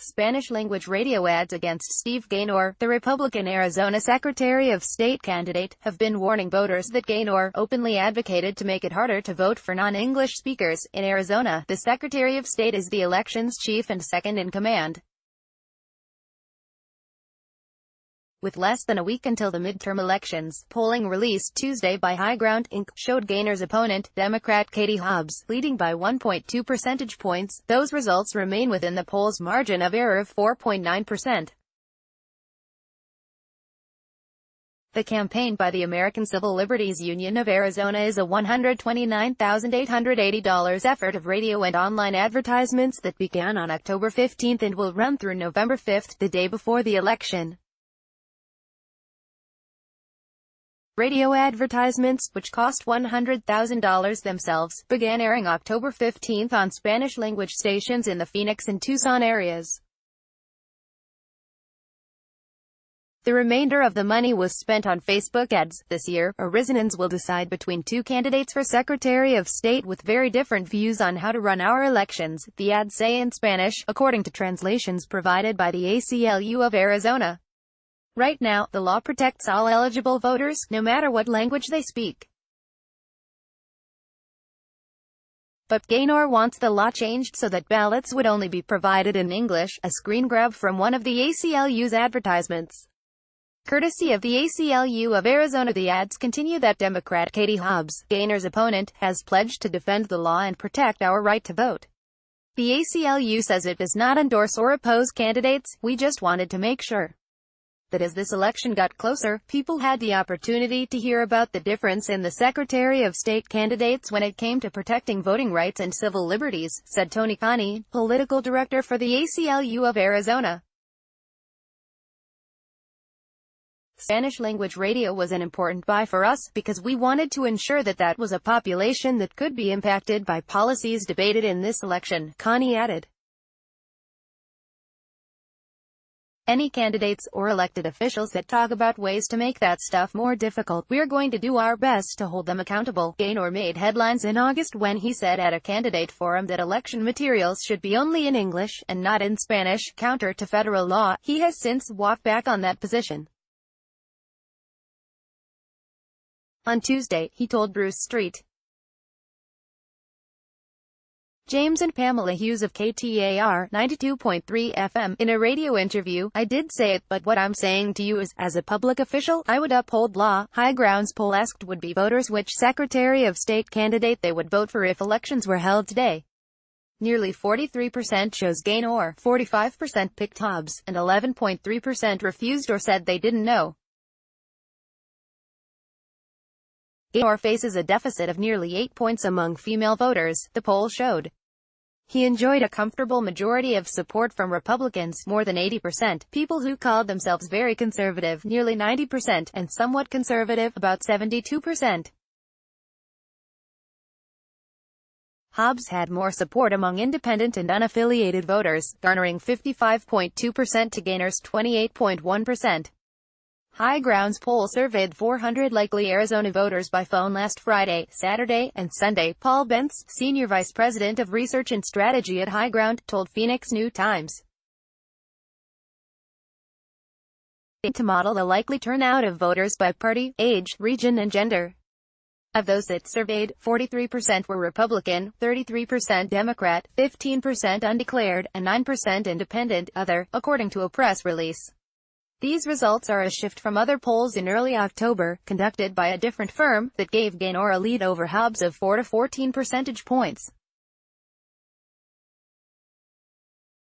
Spanish-language radio ads against Steve Gaynor, the Republican Arizona Secretary of State candidate, have been warning voters that Gaynor openly advocated to make it harder to vote for non-English speakers. In Arizona, the Secretary of State is the elections chief and second in command. With less than a week until the midterm elections, polling released Tuesday by High Ground Inc. showed Gaynor's opponent, Democrat Katie Hobbs, leading by 1.2 percentage points. Those results remain within the poll's margin of error of 4.9%. The campaign by the American Civil Liberties Union of Arizona is a $129,880 effort of radio and online advertisements that began on October 15 and will run through November 5, the day before the election. Radio advertisements, which cost $100,000 themselves, began airing October 15 on Spanish-language stations in the Phoenix and Tucson areas. The remainder of the money was spent on Facebook ads. This year, Arizonans will decide between two candidates for Secretary of State with very different views on how to run our elections, the ads say in Spanish, according to translations provided by the ACLU of Arizona. Right now, the law protects all eligible voters, no matter what language they speak. But Gaynor wants the law changed so that ballots would only be provided in English, a screen grab from one of the ACLU's advertisements. Courtesy of the ACLU of Arizona, the ads continue that Democrat Katie Hobbs, Gaynor's opponent, has pledged to defend the law and protect our right to vote. The ACLU says it does not endorse or oppose candidates. We just wanted to make sure that as this election got closer, people had the opportunity to hear about the difference in the Secretary of State candidates when it came to protecting voting rights and civil liberties, said Tony Connie, political director for the ACLU of Arizona. Spanish-language radio was an important buy for us, because we wanted to ensure that that was a population that could be impacted by policies debated in this election, Connie added. Any candidates or elected officials that talk about ways to make that stuff more difficult, we're going to do our best to hold them accountable. Gaynor made headlines in August when he said at a candidate forum that election materials should be only in English, and not in Spanish, counter to federal law. He has since walked back on that position. On Tuesday, he told Bruce Street, James and Pamela Hughes of KTAR 92.3 FM, in a radio interview, I did say it, but what I'm saying to you is, as a public official, I would uphold law. High Ground's poll asked would-be voters which Secretary of State candidate they would vote for if elections were held today. Nearly 43% chose Gaynor, 45% picked Hobbs, and 11.3% refused or said they didn't know. Gaynor faces a deficit of nearly 8 points among female voters, the poll showed. He enjoyed a comfortable majority of support from Republicans, more than 80%, people who called themselves very conservative, nearly 90%, and somewhat conservative, about 72%. Hobbs had more support among independent and unaffiliated voters, garnering 55.2% to Gaynor's 28.1%. High Ground's poll surveyed 400 likely Arizona voters by phone last Friday, Saturday, and Sunday. Paul Bentz, senior vice president of research and strategy at High Ground, told Phoenix New-Times to model the likely turnout of voters by party, age, region and gender. Of those it surveyed, 43% were Republican, 33% Democrat, 15% undeclared, and 9% independent, other, according to a press release. These results are a shift from other polls in early October, conducted by a different firm, that gave Gaynor a lead over Hobbs of 4 to 14 percentage points.